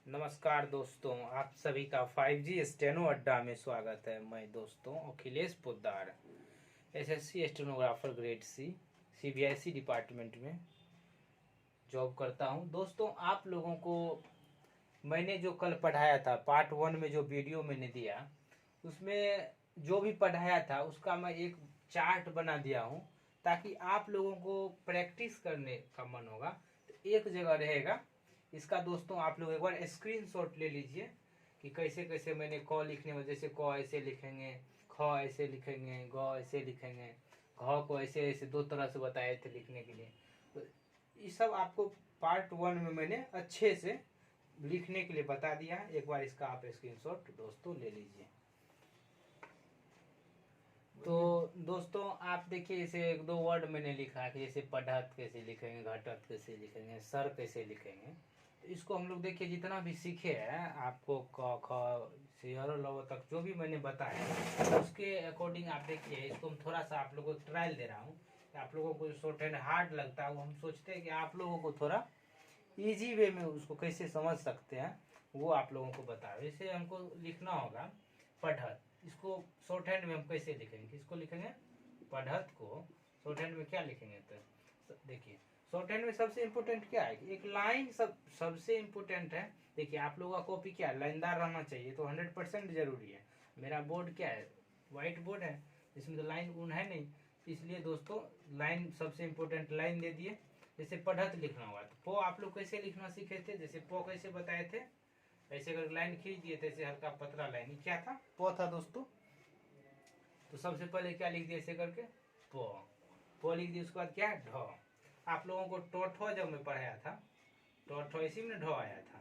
नमस्कार दोस्तों, आप सभी का 5G स्टेनो अड्डा में स्वागत है। मैं दोस्तों Akhilesh Poddar, SSC stenographer grade C, CBSE department में जॉब करता हूं। दोस्तों, आप लोगों को मैंने जो कल पढ़ाया था पार्ट 1 में, जो वीडियो मैंने दिया उसमें जो भी पढ़ाया था उसका मैं एक चार्ट बना दिया हूं, ताकि आप लोगों को प्रैक्टिस करने का मन होगा तो एक जगह रहेगा। इसका दोस्तों आप लोग एक बार स्क्रीनशॉट ले लीजिए कि कैसे कैसे मैंने क लिखने में, जैसे क ऐसे लिखेंगे, ख ऐसे लिखेंगे, ग ऐसे लिखेंगे, घ को ऐसे ऐसे दो तरह से बताए थे लिखने के लिए। तो ये सब आपको पार्ट 1 में मैंने अच्छे से लिखने के लिए बता दिया है। एक बार इसका आप स्क्रीनशॉट दोस्तों ले लीजिए। तो दोस्तों आप देखिए, इसे एक दो वर्ड मैंने लिखा है कि जैसे पढ़त कैसे लिखेंगे, घटत कैसे लिखेंगे, सर कैसे लिखेंगे। तो इसको हम लोग देखिए जितना भी सीखे हैं, आपको क ख से और ल तक जो भी मैंने बताया उसके अकॉर्डिंग आप देखिए। इसको हम थोड़ा सा आप लोगों को ट्रायल दे रहा हूँ। आप लोगों को शॉर्ट हैंड हार्ड लगता है, वो हम सोचते हैं कि आप लोगों को थोड़ा इजी वे में उसको कैसे समझ सकते हैं वो आप लोगों को बताओ। जैसे हमको लिखना होगा पढ़त, इसको शॉर्ट हैंड में हम कैसे लिखेंगे? इसको लिखेंगे पढ़त को शॉर्ट हैंड में क्या लिखेंगे? तो देखिए शॉर्ट हैंड में सबसे इम्पोर्टेंट क्या है कि एक लाइन सबसे इम्पोर्टेंट है। देखिए आप लोगों का कॉपी क्या है, लाइनदार रहना चाहिए, तो 100% जरूरी है। मेरा बोर्ड क्या है, व्हाइट बोर्ड है, इसमें तो लाइन उन है नहीं, इसलिए दोस्तों लाइन सबसे इम्पोर्टेंट लाइन दे दिए। जैसे पढ़त लिखना होगा तो पो आप लोग कैसे लिखना सीखे थे, जैसे पो कैसे बताए थे, ऐसे अगर लाइन खींच दिए थे, ऐसे हल्का पतला लाइन, क्या था, पो था दोस्तों। तो सबसे पहले क्या लिख दिया, ऐसे करके पो लिख दिया। उसके बाद क्या है, ढ। आप लोगों को टो जब मैं पढ़ाया था, टो इसी में ढ आया था।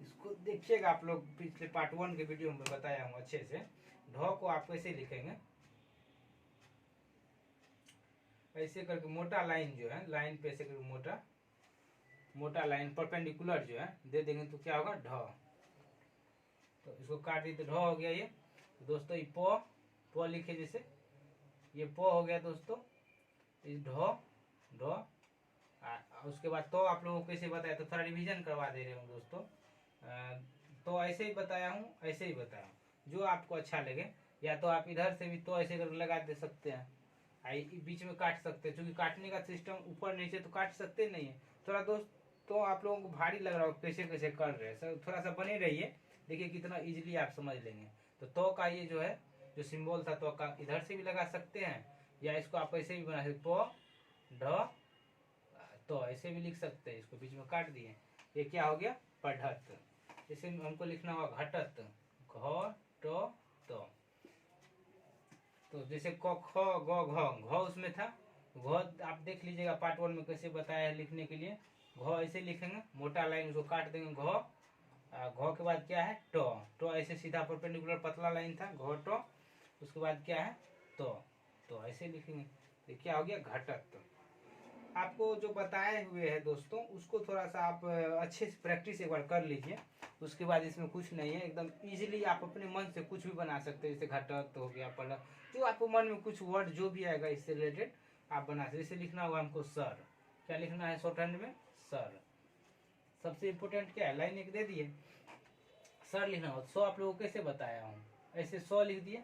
इसको देखिएगा आप लोग, पिछले पार्ट 1 के वीडियो में बताया हूँ अच्छे से। ढ को आप कैसे लिखेंगे, ऐसे करके मोटा लाइन जो है, लाइन पे ऐसे करके मोटा लाइन परपेंडिकुलर जो है दे देंगे तो क्या होगा, ढ। तो इसको काट दी तो ढ हो गया ये। तो दोस्तों ये प लिखे, जैसे ये प हो गया दोस्तों, इस ढ। उसके बाद तो आप लोगों को कैसे बताया, तो थोड़ा रिवीजन करवा दे रहे हूँ दोस्तों। तो ऐसे ही बताया हूँ, ऐसे ही बताया हूँ, जो आपको अच्छा लगे। या तो आप इधर से भी तो ऐसे करके लगा दे सकते हैं, बीच में काट सकते हैं, क्योंकि काटने का सिस्टम ऊपर नीचे तो काट सकते नहीं है। थोड़ा दोस्त तो आप लोगों को भारी लग रहा हो कैसे कैसे कर रहे हैं, सर थोड़ा सा बने रहिए, देखिए कितना इजीली आप समझ लेंगे। तो का ये जो है, जो सिंबल था तो का, इधर से भी लगा सकते हैं, या इसको आप ऐसे भी बना सकते, प ढ तो ऐसे भी लिख सकते हैं। इसको बीच में काट दिए, ये क्या हो गया, पढ़त। जैसे हमको लिखना होगा घटत, घ ट तो जैसे क ख ग घ, घ उसमें था, घ आप देख लीजिएगा पार्ट 1 में कैसे बताया है लिखने के लिए। घ ऐसे लिखेंगे, मोटा लाइन उसको काट देंगे, घ घ के बाद क्या है, ट ऐसे सीधा परपेंडिकुलर पतला लाइन था, घ ट। उसके बाद क्या है, तो ऐसे लिखेंगे, तो क्या हो गया, घटत। आपको जो बताए हुए हैं दोस्तों, उसको थोड़ा सा आप अच्छे से प्रैक्टिस एक बार कर लीजिए। उसके बाद इसमें कुछ नहीं है, एकदम इजीली आप अपने मन से कुछ भी बना सकते हैं। जैसे घटत हो गया, पढ़त, जो आपको मन में कुछ वर्ड जो भी आएगा इससे रिलेटेड आप बना सकते। जैसे लिखना होगा हमको सर, क्या लिखना है शॉर्ट हैंड में, सर। सबसे इम्पोर्टेंट क्या है, लाइन एक दे दिए, सर लिखना हो। सौ आप लोगों को कैसे बताया हूँ, ऐसे सौ लिख दिए।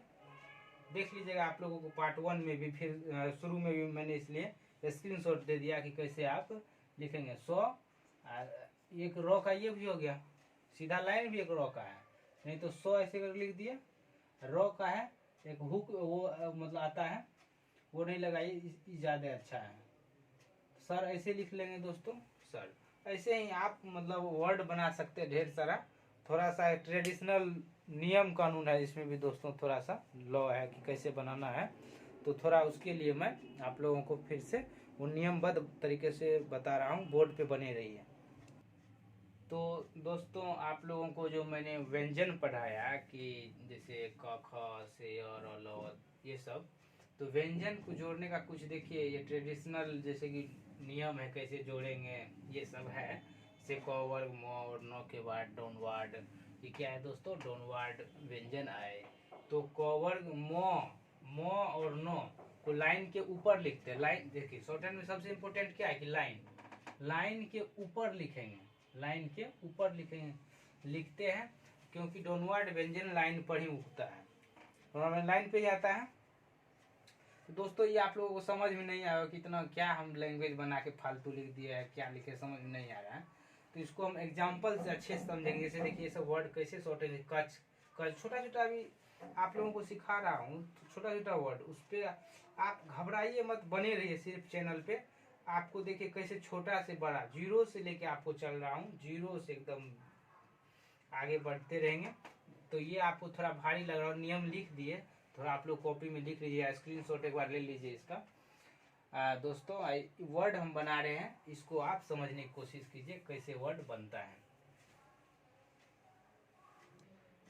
देख लीजिएगा आप लोगों को पार्ट 1 में भी, फिर शुरू में भी मैंने इसलिए स्क्रीनशॉट दे दिया कि कैसे आप लिखेंगे। 100 एक रो का ये भी हो गया, सीधा लाइन भी एक रो का है, नहीं तो 100 ऐसे कर लिख दिए। रो का है एक हुक, वो मतलब आता है, वो नहीं लगाइए, ज्यादा अच्छा है। सर ऐसे लिख लेंगे दोस्तों, सर। ऐसे ही आप मतलब वर्ड बना सकते हैं ढेर सारा। थोड़ा सा ट्रेडिशनल नियम कानून है इसमें भी दोस्तों, थोड़ा सा लॉ है कि कैसे बनाना है। तो थोड़ा उसके लिए मैं आप लोगों को फिर से वो नियमबद्ध तरीके से बता रहा हूँ, बोर्ड पे बने रहिए। तो दोस्तों आप लोगों को जो मैंने व्यंजन पढ़ाया कि जैसे क ख से और ल, ये सब, तो व्यंजन को जोड़ने का कुछ देखिए, ये ट्रेडिशनल जैसे कि नियम है कैसे जोड़ेंगे, ये सब है। जैसे क वर्ग म और न के बाद डाउनवर्ड, ये क्या है दोस्तों, डाउनवर्ड व्यंजन आए। तो क वर्ग म और न को लाइन के ऊपर लिखते हैं। लाइन देखिए शॉर्ट हैंड में सबसे इम्पोर्टेंट क्या है कि लाइन के ऊपर लिखेंगे, लाइन के ऊपर लिखेंगे। लिखते हैं, क्योंकि डाउनवर्ड व्यंजन लाइन पर ही उगता है, तो लाइन पे ही आता है। तो दोस्तों ये आप लोगों को समझ में नहीं आया कि इतना क्या हम लैंग्वेज बना के फालतू लिख दिया है, क्या लिखे समझ में नहीं आ रहा है। तो इसको हम एग्जाम्पल से अच्छे से समझेंगे। जैसे देखिए ये सब वर्ड कैसे शॉर्टेज है, कच कच, छोटा छोटा अभी आप लोगों को सिखा रहा हूँ, छोटा छोटा वर्ड, उस पर आप घबराइए मत, बने रहिए सिर्फ चैनल पे। आपको देखिए कैसे छोटा से बड़ा, जीरो से लेके आपको चल रहा हूँ, जीरो से एकदम आगे बढ़ते रहेंगे। तो ये आपको थोड़ा भारी लग रहा है, नियम लिख दिए, थोड़ा आप लोग कॉपी में लिख लीजिए, स्क्रीनशॉट एक बार ले लीजिए इसका। दोस्तों वर्ड हम बना रहे हैं, इसको आप समझने की कोशिश कीजिए कैसे वर्ड बनता है।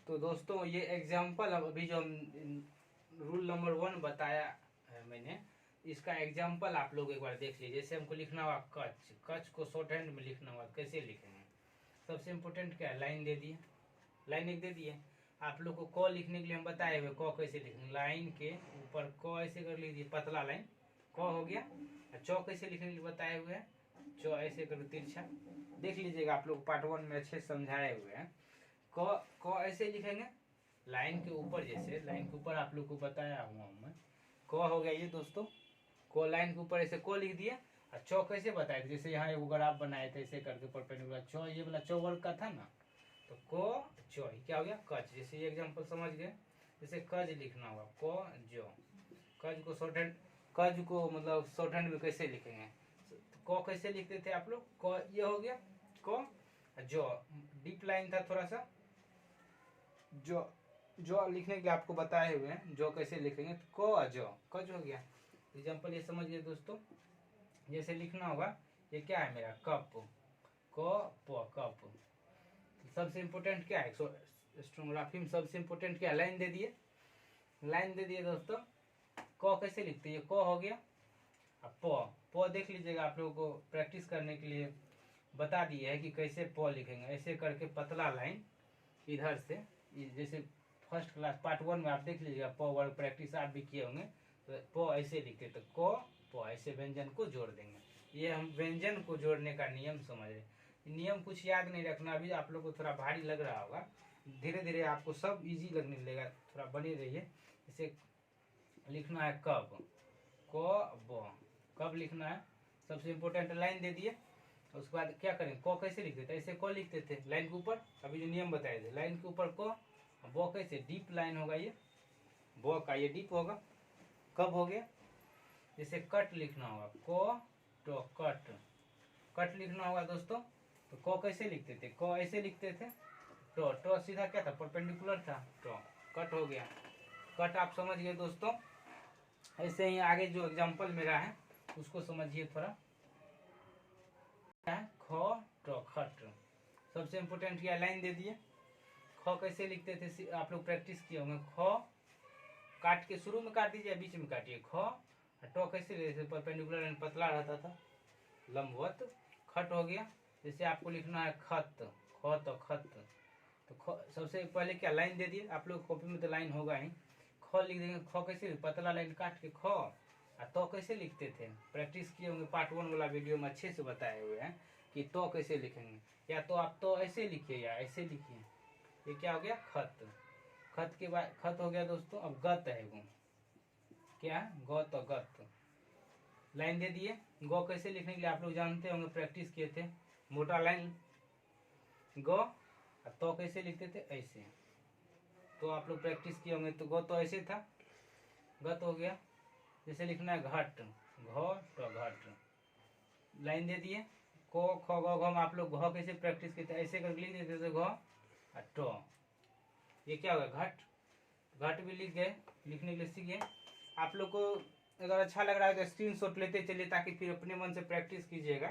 तो दोस्तों ये एग्जाम्पल अभी जो रूल नंबर 1 बताया है मैंने, इसका एग्जाम्पल आप लोग एक बार देख लीजिए। जैसे हमको लिखना हुआ कच, कच को शॉर्ट हैंड में लिखना हुआ, कैसे लिखेंगे? सबसे इम्पोर्टेंट क्या है, लाइन दे दिए, लाइन एक दे दिए। आप लोग को क लिखने के लिए हम बताए हुए, क कैसे लिखेंगे, लाइन के ऊपर क ऐसे कर लीजिए, पतला लाइन क हो गया। चौ कैसे लिखने के लिए बताए हुए हैं, चौ ऐसे करो तिरछा, देख लीजिएगा आप लोग पार्ट 1 में अच्छे समझाए हुए हैं। क ऐसे लिखेंगे लाइन के ऊपर, जैसे लाइन के ऊपर आप लोग को बताया हुआ हूँ मैं, क हो गया ये दोस्तों। क लाइन के ऊपर ऐसे क लिख दिए। और चौ कैसे बताए थे, जैसे यहाँ एक ग्राफ बनाए थे ऐसे करके परपेंडिकुलर, चौ ये वाला चौ वर्ग का था ना, तो क चौ क्या हो गया, कच। जैसे ये एग्जांपल समझ गए, जैसे कज लिखना होगा, क जो, कज को शॉर्ट हैंड, कज को मतलब शॉर्ट हैंड में कैसे लिखेंगे, क कैसे लिखते थे आप लोग, क ये हो गया क, जो डीप लाइन था थोड़ा सा, जो लिखने के लिए आपको बताए हुए हैं, जो कैसे लिखेंगे, क जो, कज हो गया। एग्जांपल ये समझिए दोस्तों, जैसे लिखना होगा, ये क्या है मेरा कप, क प कप। सबसे इम्पोर्टेंट क्या है, स्टेनोग्राफी में सबसे इम्पोर्टेंट क्या है, लाइन दे दिए, लाइन दे दिए दोस्तों। क कैसे लिखते हैं, क हो गया। अब प देख लीजिएगा, आप लोगों को प्रैक्टिस करने के लिए बता दिए है कि कैसे प लिखेंगे, ऐसे करके पतला लाइन इधर से, जैसे फर्स्ट क्लास पार्ट 1 में आप देख लीजिएगा, प वर्ड प्रैक्टिस आप भी किए होंगे, तो प ऐसे लिखते, तो क प ऐसे व्यंजन को जोड़ देंगे। ये हम व्यंजन को जोड़ने का नियम समझ रहे। नियम कुछ याद नहीं रखना, अभी आप लोग को थोड़ा भारी लग रहा होगा, धीरे धीरे आपको सब इजी लगने लगेगा, थोड़ा बने रहिए। इसे लिखना है कब, क ब, कब लिखना है, सबसे इम्पोर्टेंट लाइन दे दिए। उसके बाद क्या करें, क कैसे लिखते थे, ऐसे क लिखते थे लाइन के ऊपर, अभी जो नियम बताए थे, लाइन के ऊपर क, ब कैसे, डीप लाइन होगा ये, ब का ये डीप होगा। कब हो गया, जैसे कट लिखना होगा, क तो कट, कट लिखना होगा दोस्तों, तो क कैसे लिखते थे, क ऐसे लिखते थे, तो सीधा क्या था, परपेंडिकुलर था, तो कट हो गया। कट आप समझ गए दोस्तों। ऐसे ही आगे जो एग्जांपल मेरा है उसको समझिए थोड़ा, ख तो खट। सबसे इम्पोर्टेंट क्या, लाइन दे दिए। ख कैसे लिखते थे आप लोग प्रैक्टिस किए होंगे, ख काट के शुरू में काट दीजिए, बीच में काटिए, ख। टो कैसे लेते थे, परपेंडिकुलर लाइन पतला रहता था, लंबवत, खट हो गया। जैसे आपको लिखना है खत, ख तो खत, तो सबसे पहले क्या, लाइन दे दिए, आप लोग कॉपी में तो लाइन होगा ही, ख लिख देंगे। ख कैसे, पतला लाइन काट के ख। तो कैसे लिखते थे, प्रैक्टिस किए होंगे, पार्ट 1 वाला वीडियो में अच्छे से बताए हुए हैं कि तो कैसे लिखेंगे। या तो आप तो ऐसे लिखिए या ऐसे लिखिए, ये क्या हो गया, खत। खत के बाद खत हो गया दोस्तों। अब गत है वो, क्या है, ग तो गत, लाइन दे दिए। ग कैसे लिखने के लिए आप लोग जानते होंगे, प्रैक्टिस किए थे, मोटा लाइन ग। तो कैसे लिखते थे, ऐसे, तो आप लोग प्रैक्टिस किए होंगे, तो ग तो ऐसे था, गत हो गया। जैसे लिखना है घट, घ तो घट, लाइन दे दिए। को ख ग घ में आप लोग घ कैसे प्रैक्टिस किए थे, ऐसे करके लिख देते थे, घ तो, ये क्या होगा, घट, घट भी लिख गए, लिखने के लिए सीख गए। आप लोग को अगर अच्छा लग रहा है तो स्क्रीनशॉट लेते चलिए, ताकि फिर अपने मन से प्रैक्टिस कीजिएगा,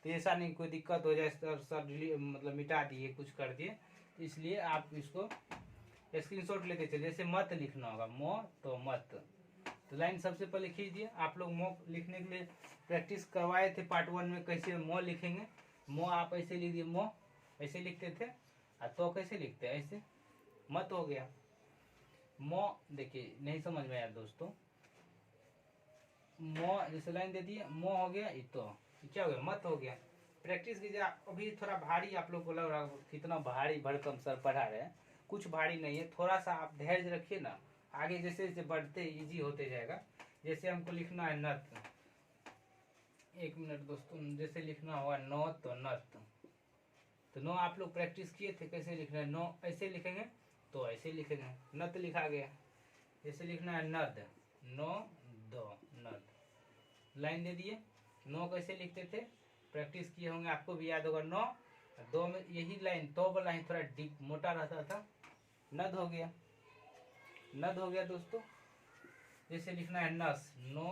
तो ऐसा नहीं कोई दिक्कत हो जाए, सर मतलब मिटा दिए, कुछ कर दिए, तो इसलिए आप इसको स्क्रीनशॉट लेते चलिए। जैसे मत लिखना होगा, मो तो मत, तो लाइन सबसे पहले खींच दिए। आप लोग मो लिखने के लिए प्रैक्टिस करवाए थे पार्ट 1 में, कैसे मो लिखेंगे, मो आप ऐसे लिख दिए, मो ऐसे लिखते थे। तो कैसे लिखते हैं, ऐसे, मत हो गया। मो देखिए नहीं समझ में आया दोस्तों, मो जैसे लाइन दे दिए, मो हो गया, तो क्या हो गया, मत हो गया। प्रैक्टिस कीजिए। अभी थोड़ा भारी आप लोग को लग रहा है, कितना भारी भरकम सर पढ़ा रहे हैं, कुछ भारी नहीं है। थोड़ा सा आप धैर्य रखिए ना, आगे जैसे जैसे बढ़ते इजी होते जाएगा। जैसे हमको लिखना है नत, 1 मिनट दोस्तों, जैसे लिखना होगा नो तो नत, तो नो आप लोग प्रैक्टिस किए थे कैसे लिखना है, नो ऐसे लिखेंगे तो ऐसे लिखेंगे, नत लिखा गया। जैसे लिखना है नद, नो दो नद, लाइन दे दिए। नो कैसे लिखते थे, प्रैक्टिस किए होंगे, आपको भी याद होगा। नो दो में यही लाइन, तो वाला लाइन थोड़ा डीप मोटा रहता था, नद हो गया, नद हो गया दोस्तों। जैसे लिखना है नस, नो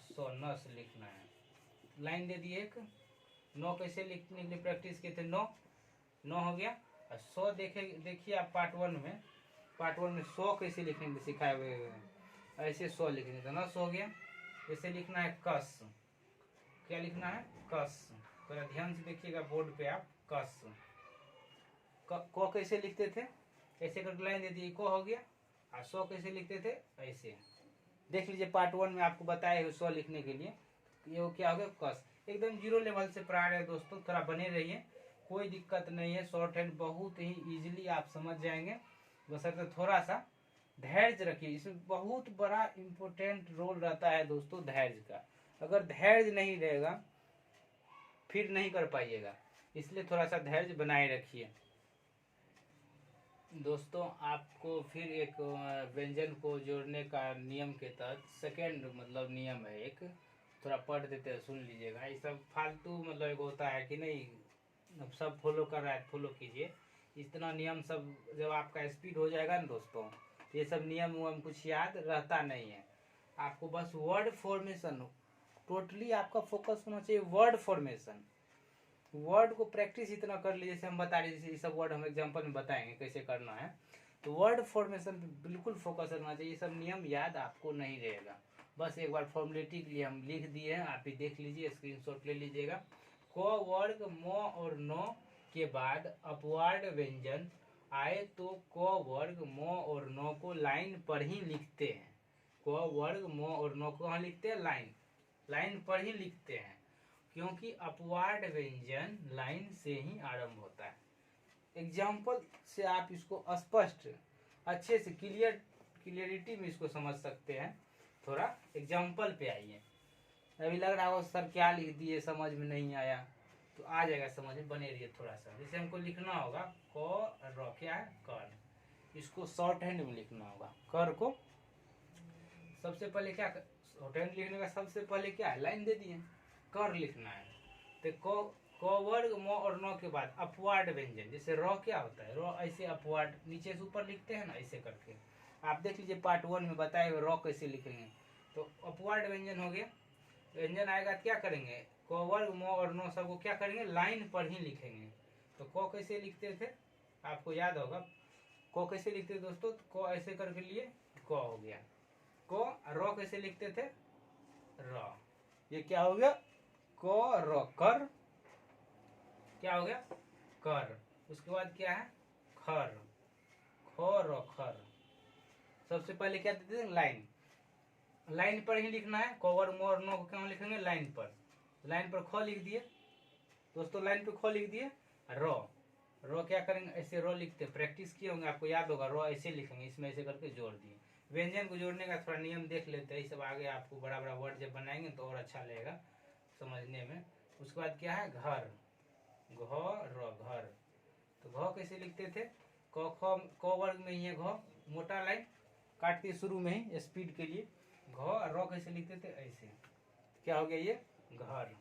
सो नस लिखना है, लाइन दे दिए एक। नो कैसे लिखने के लिए प्रैक्टिस किए थे, नो, नो हो गया। और सो देखिए आप पार्ट 1 में सो कैसे लिखेंगे सिखाए हुए हैं, ऐसे सो लिखेंगे तो नस हो गया। जैसे लिखना है कस, क्या लिखना है, कस, थोड़ा ध्यान से देखिएगा बोर्ड पे आप, कस। को कैसे लिखते थे, ऐसे करके लाइन दे दी, को हो गया। और सो कैसे लिखते थे, ऐसे देख लीजिए, पार्ट 1 में आपको बताए हुए सो लिखने के लिए। ये क्या हो गया, कस। एकदम 0 लेवल से पढ़ा रहे हैं दोस्तों, थोड़ा बने रहिए, कोई दिक्कत नहीं है। शॉर्ट हैंड बहुत ही इजीली आप समझ जाएंगे, बशर्ते थोड़ा सा धैर्य रखिए। इसमें बहुत बड़ा इम्पोर्टेंट रोल रहता है दोस्तों धैर्य का। अगर धैर्य नहीं रहेगा फिर नहीं कर पाइएगा, इसलिए थोड़ा सा धैर्य बनाए रखिए दोस्तों। आपको फिर एक व्यंजन को जोड़ने का नियम के तहत सेकेंड मतलब नियम है एक, थोड़ा पढ़ देते हैं, सुन लीजिएगा। ये सब फालतू मतलब एक होता है कि नहीं, अब सब फॉलो कर रहा है, फॉलो कीजिए। इतना नियम सब जब आपका स्पीड हो जाएगा ना दोस्तों, ये सब नियम उयम कुछ याद रहता नहीं है। आपको बस वर्ड फॉर्मेशन, टोटली आपका फोकस होना चाहिए वर्ड फॉर्मेशन। वर्ड को प्रैक्टिस इतना कर लीजिए, जैसे हम बता रहे, जैसे ये सब वर्ड हम एग्जांपल में बताएंगे कैसे करना है, तो वर्ड फॉर्मेशन पे बिल्कुल फोकस रखना चाहिए। ये सब नियम याद आपको नहीं रहेगा, बस एक बार फॉर्मेलिटी के लिए हम लिख दिए हैं, आप भी देख लीजिए, स्क्रीनशॉट ले लीजिएगा। को वर्ग मो और नो के बाद अपवार्ड व्यंजन आए तो को वर्ग मो और नो को लाइन पर ही लिखते हैं। को वर्ग मो और नो को कहाँ लिखते हैं, लाइन पर ही लिखते हैं, क्योंकि अपवार्ड व्यंजन लाइन से ही आरंभ होता है। एग्जाम्पल से आप इसको स्पष्ट अच्छे से क्लियरिटी में इसको समझ सकते हैं। थोड़ा एग्जाम्पल पे आइए। अभी लग रहा हो सर क्या लिख दिए, समझ में नहीं आया, तो आ जाएगा समझ में, बने रहिए थोड़ा सा। जैसे हमको लिखना होगा क र, क्या है, कर, इसको शॉर्ट हैंड में लिखना होगा। कर को सबसे पहले क्या, शॉर्ट हैंड लिखने का सबसे पहले क्या है, लाइन दे दिए, कर लिखना है। तो को वर्ग मो और नो के बाद अपवार्ड व्यंजन, जैसे र क्या होता है, र ऐसे अपवार्ड नीचे से ऊपर लिखते हैं ना, ऐसे करके आप देख लीजिए पार्ट 1 में बताए हुए र कैसे लिखेंगे। तो अपवार्ड व्यंजन हो गया, व्यंजन आएगा क्या करेंगे, को वर्ग मो और नो सबको क्या करेंगे, लाइन पर ही लिखेंगे। तो को कैसे लिखते थे, आपको याद होगा, को कैसे लिखते थे दोस्तों, तो को ऐसे करके लिए को हो गया। को रो कैसे लिखते थे, र, ये क्या हो गया, को रो, कर, क्या हो गया, कर। उसके बाद क्या है, खर, खो रो खर। सबसे पहले क्या देते थे, लाइन पर ही लिखना है। कोवर मोर नो को क्यों लिखेंगे, लाइन पर खो लिख दिए दोस्तों, लाइन पे खो लिख दिए। रो क्या करेंगे, ऐसे रो लिखते, प्रैक्टिस किए होंगे, आपको याद होगा, रो ऐसे लिखेंगे, इसमें ऐसे करके जोड़ दिए। व्यंजन को जोड़ने का थोड़ा नियम देख लेते हैं, सब आगे आपको बड़ा बड़ा वर्ड जब बनाएंगे तो और अच्छा लगेगा समझने में। उसके बाद क्या है, घर, घर। तो घ कैसे लिखते थे, क वर्ग में ही है घ, मोटा लाइन काटते शुरू में ही स्पीड के लिए। घ र कैसे लिखते थे, ऐसे, क्या हो गया ये, घर।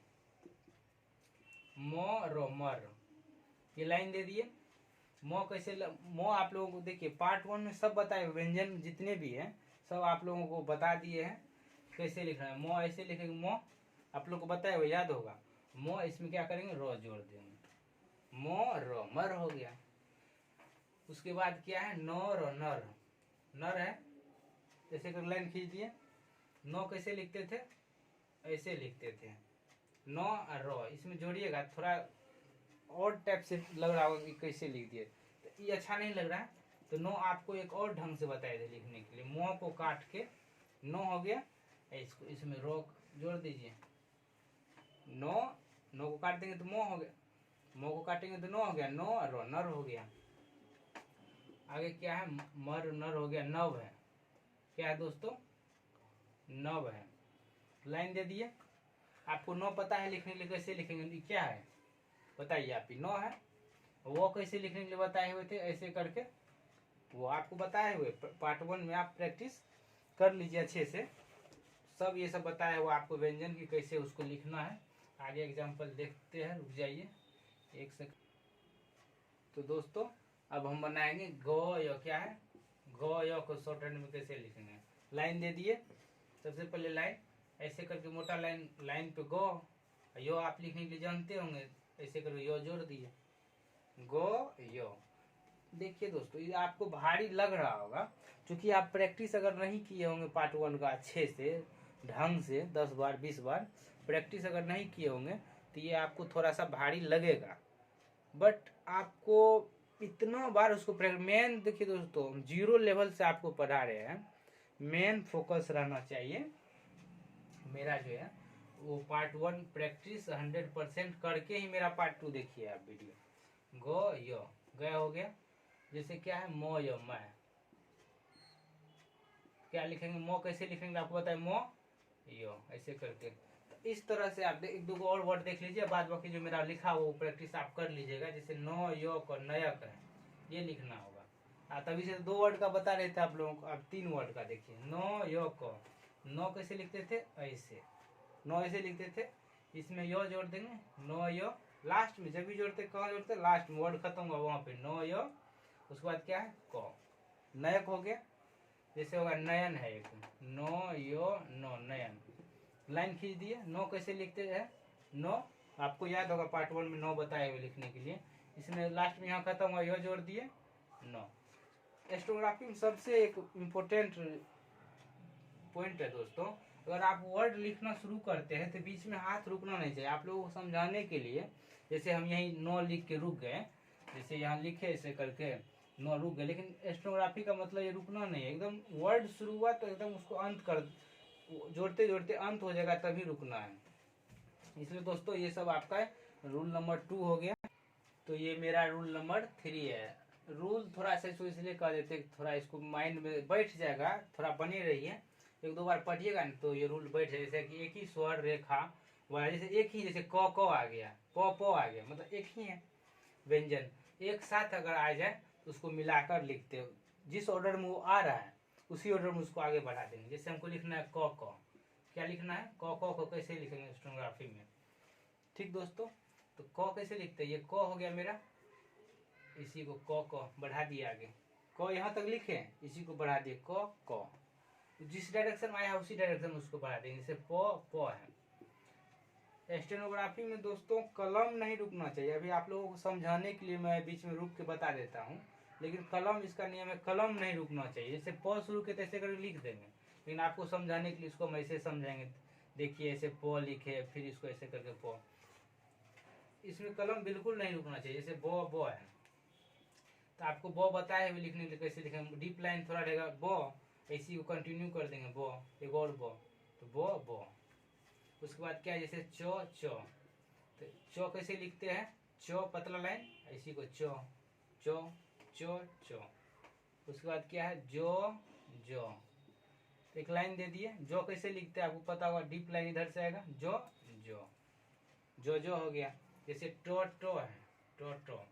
मो रो मर, ये लाइन दे दिए। मो कैसे मो आप लोगों को देखिए पार्ट 1 में सब बताए, व्यंजन जितने भी हैं सब आप लोगों को बता दिए हैं कैसे लिखना है। मो ऐसे लिखेंगे, मो आप लोग को बताया हुआ याद होगा। मो इसमें क्या करेंगे, रो जोड़ देंगे, मो रो मर हो गया। उसके बाद क्या है, नो रो नर, नर है, जैसे कर लाइन खींच दिए। नो कैसे लिखते थे, ऐसे लिखते थे, नो और रो, इसमें जोड़िएगा, थोड़ा और टाइप से लग रहा होगा कि कैसे लिख दिए, तो ये अच्छा नहीं लग रहा है, तो नो आपको एक और ढंग से बताए थे लिखने के लिए। मो को काट के नो हो गया, इसको इसमें रो जोड़ दीजिए, नो नो को काट देंगे तो मो हो गया, मो को काटेंगे तो नो हो गया, नो और नर हो गया। आगे क्या है, मर नर हो गया, नव है। क्या है दोस्तों, नव है। लाइन दे दिए। आपको नो पता है लिखने के लिए, कैसे लिखेंगे, क्या है बताइए आप ही, नो है। वो कैसे लिखने के लिए बताए हुए थे, ऐसे करके, वो आपको बताए हुए पार्ट 1 में आप प्रैक्टिस कर लीजिए अच्छे से, सब ये सब बताया हुआ आपको व्यंजन की कैसे उसको लिखना है। आगे एग्जाम्पल देखते हैं, रुक जाइए एक सेकंड। तो दोस्तों अब हम बनाएंगे गो यो, क्या है गो यो को शॉर्ट हैंड में कैसे लिखेंगे। लाइन दे दिए, सबसे पहले लाइन ऐसे करके मोटा लाइन, लाइन पे गो, यो आप लिखने के लिए जानते होंगे, ऐसे करके यो जोड़ दिए, गो यो। देखिए दोस्तों ये आपको भारी लग रहा होगा, क्योंकि आप प्रैक्टिस अगर नहीं किए होंगे पार्ट 1 का अच्छे से ढंग से 10 बार 20 बार प्रैक्टिस अगर नहीं किए होंगे तो ये आपको थोड़ा सा भारी लगेगा। बट आपको इतना बार उसको मेन, देखिए दोस्तों 0 लेवल से आपको पढ़ा रहे हैं, मेन फोकस रहना चाहिए मेरा जो है वो पार्ट 1 प्रैक्टिस 100% करके ही मेरा पार्ट 2 देखिए आप वीडियो। गो यो, गया हो गया। जैसे क्या है, मो यो, मैं, क्या लिखेंगे, मो कैसे लिखेंगे आपको बताए, मो यो, ऐसे करके। तो इस तरह से आप एक दो और वर्ड देख लीजिए, बाद बाकी जो मेरा लिखा वो प्रैक्टिस आप कर लीजिएगा। जैसे नो यो को नयक है, ये लिखना होगा। तभी से 2 वर्ड का बता रहे थे आप लोगों को, अब 3 वर्ड का देखिए। नो यो को, नो कैसे लिखते थे, ऐसे, नो ऐसे लिखते थे, इसमें यो जोड़ देंगे, नो यो। लास्ट में जब भी जोड़ते, कहाँ जोड़ते, लास्ट में, वर्ड खत्म हुआ वहां पे नो यो। उसके बाद क्या है, को, नयक हो गया। जैसे होगा नयन है एक, नो यो नो, नयन। लाइन खींच दिए। नो कैसे लिखते हैं, नो आपको याद होगा पार्ट 1 में नो बताए हुए लिखने के लिए। इसमें लास्ट में यहाँ खत्म हुआ, यो जोड़ दिए, नो। स्टेनोग्राफी में सबसे एक इम्पोर्टेंट पॉइंट है दोस्तों, अगर आप वर्ड लिखना शुरू करते हैं तो बीच में हाथ रुकना नहीं चाहिए। आप लोगों को समझाने के लिए, जैसे हम यही नो लिख के रुक गए, जैसे यहाँ लिखे ऐसे करके नो रुक गए, लेकिन स्टेनोग्राफी का मतलब ये रुकना नहीं है। एकदम वर्ड शुरू हुआ तो एकदम उसको अंत कर, जोड़ते जोड़ते अंत हो जाएगा तभी रुकना है। इसलिए दोस्तों ये सब आपका रूल नंबर 2 हो गया। तो ये मेरा रूल नंबर 3 है। रूल थोड़ा सा इसको इसलिए कह देते, थोड़ा इसको माइंड में बैठ जाएगा, थोड़ा बने रहिए, 1-2 बार पढ़िएगा ना तो ये रूल बैठ जाए। जैसे कि एक ही स्वर रेखा वाला, जैसे एक ही, जैसे क आ गया, प आ गया, मतलब एक ही है व्यंजन, एक साथ अगर आ जाए तो उसको मिलाकर लिखते हो, जिस ऑर्डर में वो आ रहा है उसी ऑर्डर में उसको आगे बढ़ा देंगे। जैसे हमको लिखना है क, क्या लिखना है, क को कैसे लिखेंगे स्टेनोग्राफी में, ठीक दोस्तों। तो क कैसे लिखते हैं, ये क हो गया मेरा, इसी को क बढ़ा दिया आगे, क यहाँ तक लिखे, इसी को बढ़ा दिए क, जिस डायरेक्शन में आया उसी डायरेक्शन में उसको बढ़ा देंगे। जैसे प है। स्टेनोग्राफी में दोस्तों कलम नहीं रुकना चाहिए। अभी आप लोगों को समझाने के लिए मैं बीच में रुक के बता देता हूँ, लेकिन कलम, इसका नियम है, कलम नहीं रुकना चाहिए। जैसे प शुरू के तैसे करके लिख देंगे, लेकिन आपको समझाने के लिए इसको हम ऐसे समझाएंगे। देखिए ऐसे प लिखे, फिर इसको ऐसे करके प, इसमें कलम बिल्कुल नहीं रुकना चाहिए। जैसे बो है तो आपको बो बताए हुए लिखने के लिए कैसे लिखेंगे, डीप लाइन थोड़ा रहेगा, बो, इसी को कंटिन्यू कर देंगे, बो, एक और बो, तो बो। उसके बाद क्या है, जैसे चो, तो चो कैसे लिखते हैं, चो पतला लाइन, इसी को चो। उसके बाद क्या है, जो, एक लाइन दे दिए। जो कैसे लिखते हैं आपको पता होगा, डीप लाइन इधर से आएगा, जो हो गया। जैसे टो है, टो,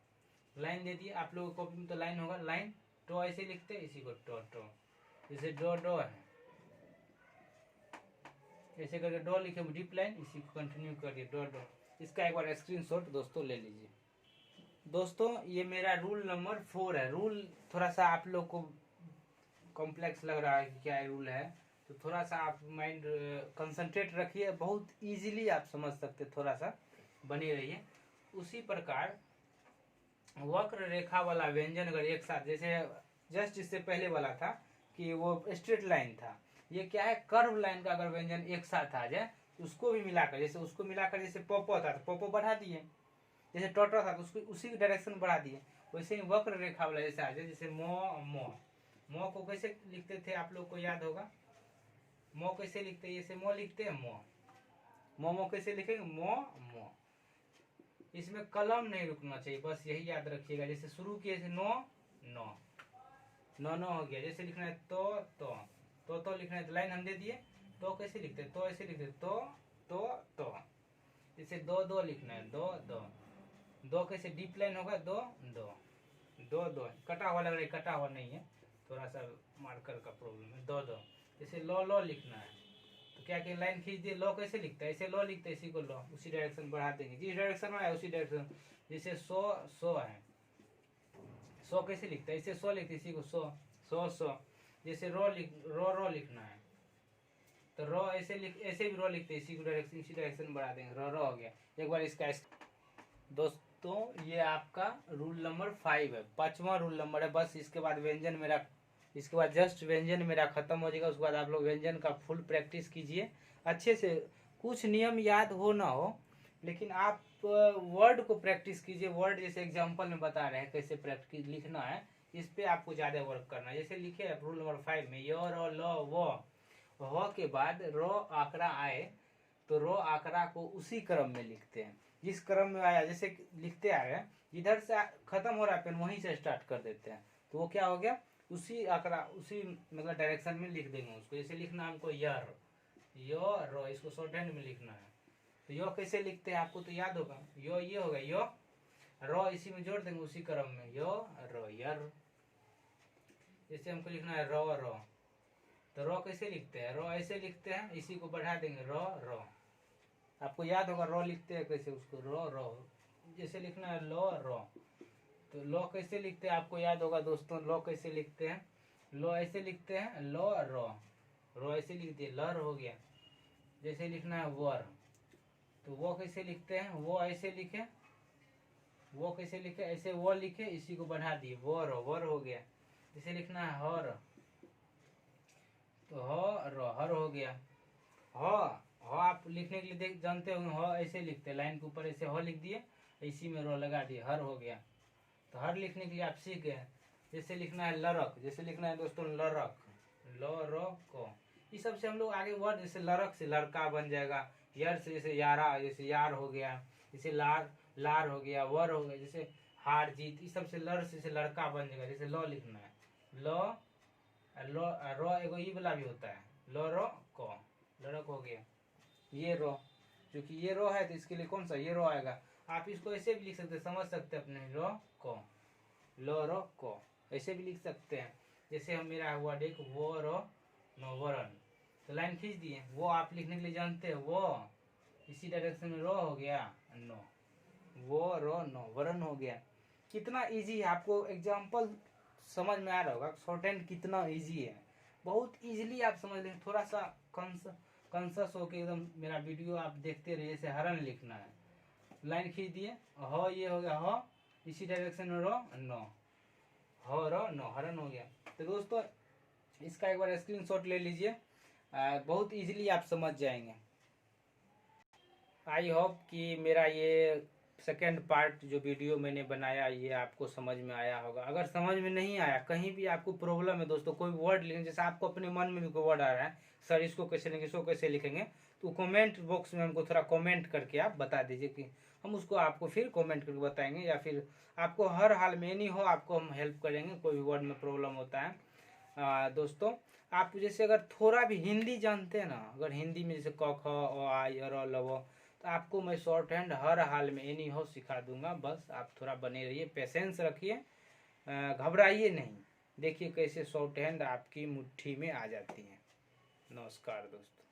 लाइन दे दिए। आप लोगों को कॉपी में तो लाइन होगा, लाइन, टो ऐसे लिखते हैं, इसी को टो। जैसे डो है, ऐसे करके डो लिखे, डीप लाइन, इसी को कंटिन्यू करिए, डो। इसका एक बार स्क्रीनशॉट दोस्तों ले लीजिए। दोस्तों ये मेरा रूल नंबर 4 है। रूल थोड़ा सा आप लोग को कॉम्प्लेक्स लग रहा है कि क्या रूल है, तो थोड़ा सा आप माइंड कंसंट्रेट रखिए, बहुत इजीली आप समझ सकते, थोड़ा सा बने रहिए। उसी प्रकार वक्र रेखा वाला व्यंजन अगर एक साथ, जैसे जस्ट इससे पहले वाला था कि वो स्ट्रेट लाइन था, ये क्या है, कर्व लाइन का अगर व्यंजन एक साथ आ जाए तो उसको भी मिलाकर, जैसे उसको मिलाकर, जैसे पोपो था तो पोपो बढ़ा दिए, जैसे टोटो था तो उसको उसी डायरेक्शन बढ़ा दिए। वैसे ही वक्र रेखा वाला जैसे आ जाए, जैसे मो को कैसे लिखते थे आप लोग को याद होगा, मो कैसे लिखते हैं, जैसे मो लिखते हैं, मो कैसे लिखेंगे, मो। इसमें कलम नहीं रुकना चाहिए, बस यही याद रखिएगा। जैसे शुरू किए थे नो नो नो नो हो गया। जैसे लिखना है तो लिखना है, तो लाइन हम दे दिए। तो कैसे लिखते हैं, तो ऐसे लिखते हैं, तो जैसे दो दो लिखना है, दो दो दो कैसे डीप लाइन होगा, दो दो दो दो कटा हुआ लग रहा है, कटा हुआ नहीं है, थोड़ा सा मार्कर का प्रॉब्लम है। दो दो जैसे लो लिखना है, तो क्या कि लाइन खींच दिए। लो कैसे लिखता है, ऐसे लो लिखते हैं, इसी को लो उसी डायरेक्शन बढ़ा देंगे, जिस डायरेक्शन में है उसी डायरेक्शन। जैसे सो है, सो कैसे लिखता है, ऐसे सो लिखते इसी को सो। जैसे रो लिखना है, तो रो ऐसे भी रो लिखते इसी को इसी डायरेक्शन बढ़ा देंगे, रो हो गया। एक बार इसका दोस्तों ये आपका रूल नंबर 5 है, 5वां रूल नंबर है। बस इसके बाद व्यंजन मेरा, इसके बाद जस्ट व्यंजन मेरा खत्म हो जाएगा। उसके बाद आप लोग व्यंजन का फुल प्रैक्टिस कीजिए अच्छे से। कुछ नियम याद हो ना हो, लेकिन आप वर्ड को प्रैक्टिस कीजिए। वर्ड जैसे एग्जांपल में बता रहे हैं कैसे प्रैक्टिस लिखना है, इस पे आपको ज्यादा वर्क करना है। जैसे लिखे रूल नंबर 5 में यो रो लो वो के बाद रो आंकड़ा आए तो रो आंकड़ा को उसी क्रम में लिखते हैं जिस क्रम में आया। जैसे लिखते आ रहे हैं, जिधर से खत्म हो रहा है पेन वहीं से स्टार्ट कर देते हैं, तो वो क्या हो गया, उसी आंकड़ा उसी मतलब डायरेक्शन में लिख देंगे उसको। जैसे लिखना हमको यर यो रो, इसको शॉर्ट हैंड में लिखना है। तो यो कैसे लिखते हैं आपको तो याद होगा, यो ये होगा यो रो, इसी में जोड़ देंगे उसी क्रम में, यो रो यर। जैसे हमको लिखना है रो, तो रो कैसे लिखते हैं, रो ऐसे लिखते हैं, इसी को बढ़ा देंगे रो। आपको याद होगा रो लिखते हैं कैसे, उसको रो। जैसे लिखना है रो, तो लो कैसे लिखते हैं आपको याद होगा दोस्तों। लो कैसे लिखते हैं, लो ऐसे लिखते हैं, रो ऐसे लिख दिए, लर हो गया। जैसे लिखना है वर, तो वो कैसे लिखते हैं, वो ऐसे लिखे, वो कैसे लिखे, ऐसे वो लिखे, इसी को बढ़ा दिए वर हो गया। जैसे लिखना है हर, तो हर हो गया। हो आप लिखने के लिए देख जानते होंगे, हो ऐसे लिखते हैं, लाइन के ऊपर ऐसे हो लिख दिए, इसी में रो लगा दिए, हर हो गया। तो हर लिखने के लिए आप सीख गए। जैसे लिखना है लरक, जैसे लिखना है दोस्तों लरक, को इस सब से हम लोग आगे वर्ड, जैसे लरक से लड़का बन जाएगा, यर से जैसे यारा, जैसे यार हो गया, जैसे लार हो गया, वर हो गया, जैसे हार जीत, इस सब से लड़ से जैसे लड़का बन जाएगा। जैसे लो लिखना है, रो एगो ई वाला भी होता है, लो को लड़क हो गया। ये रो, क्योंकि ये रो है तो इसके लिए कौन सा ये रो आएगा। आप इसको ऐसे भी लिख सकते हैं, समझ सकते हैं अपने, रो को ऐसे भी लिख सकते हैं। जैसे हम मेरा हुआ देख वो रो नो वरन, तो लाइन खींच दिए, वो आप लिखने के लिए जानते हैं, वो इसी डायरेक्शन में रो हो गया नो, वो रो नो वरन हो गया। कितना इजी है, आपको एग्जाम्पल समझ में आ रहा होगा शॉर्ट हैंड कितना इजी है, बहुत इजीली आप समझ लेंगे। थोड़ा सा कॉन्शस होकर एकदम मेरा वीडियो आप देखते रहिए। जैसे हरन लिखना है, लाइन खींच दिए, हो ये हो गया हो, इसी डायरेक्शन में रो नो, हो रो नो, हरन हो गया। तो दोस्तों इसका एक बार स्क्रीनशॉट ले लीजिए, बहुत इजीली आप समझ जाएंगे। आई होप कि मेरा ये सेकेंड पार्ट जो वीडियो मैंने बनाया ये आपको समझ में आया होगा। अगर समझ में नहीं आया, कहीं भी आपको प्रॉब्लम है दोस्तों, कोई वर्ड लिखेंगे, जैसे आपको अपने मन में भी कोई वर्ड आ रहा है, सर इसको कैसे लिखेंगे, इसको कैसे लिखेंगे, तो कमेंट बॉक्स में हमको थोड़ा कमेंट करके आप बता दीजिए कि हम उसको आपको फिर कमेंट करके बताएंगे, या फिर आपको हर हाल में नहीं हो आपको हम हेल्प करेंगे, कोई भी वर्ड में प्रॉब्लम होता है। दोस्तों आप जैसे अगर थोड़ा भी हिंदी जानते हैं ना, अगर हिंदी में जैसे क ख अ आ य र ल व, तो आपको मैं शॉर्ट हैंड हर हाल में एनी हो सिखा दूंगा। बस आप थोड़ा बने रहिए, पेशेंस रखिए, घबराइए नहीं। देखिए कैसे शॉर्ट हैंड आपकी मुट्ठी में आ जाती है। नमस्कार दोस्तों।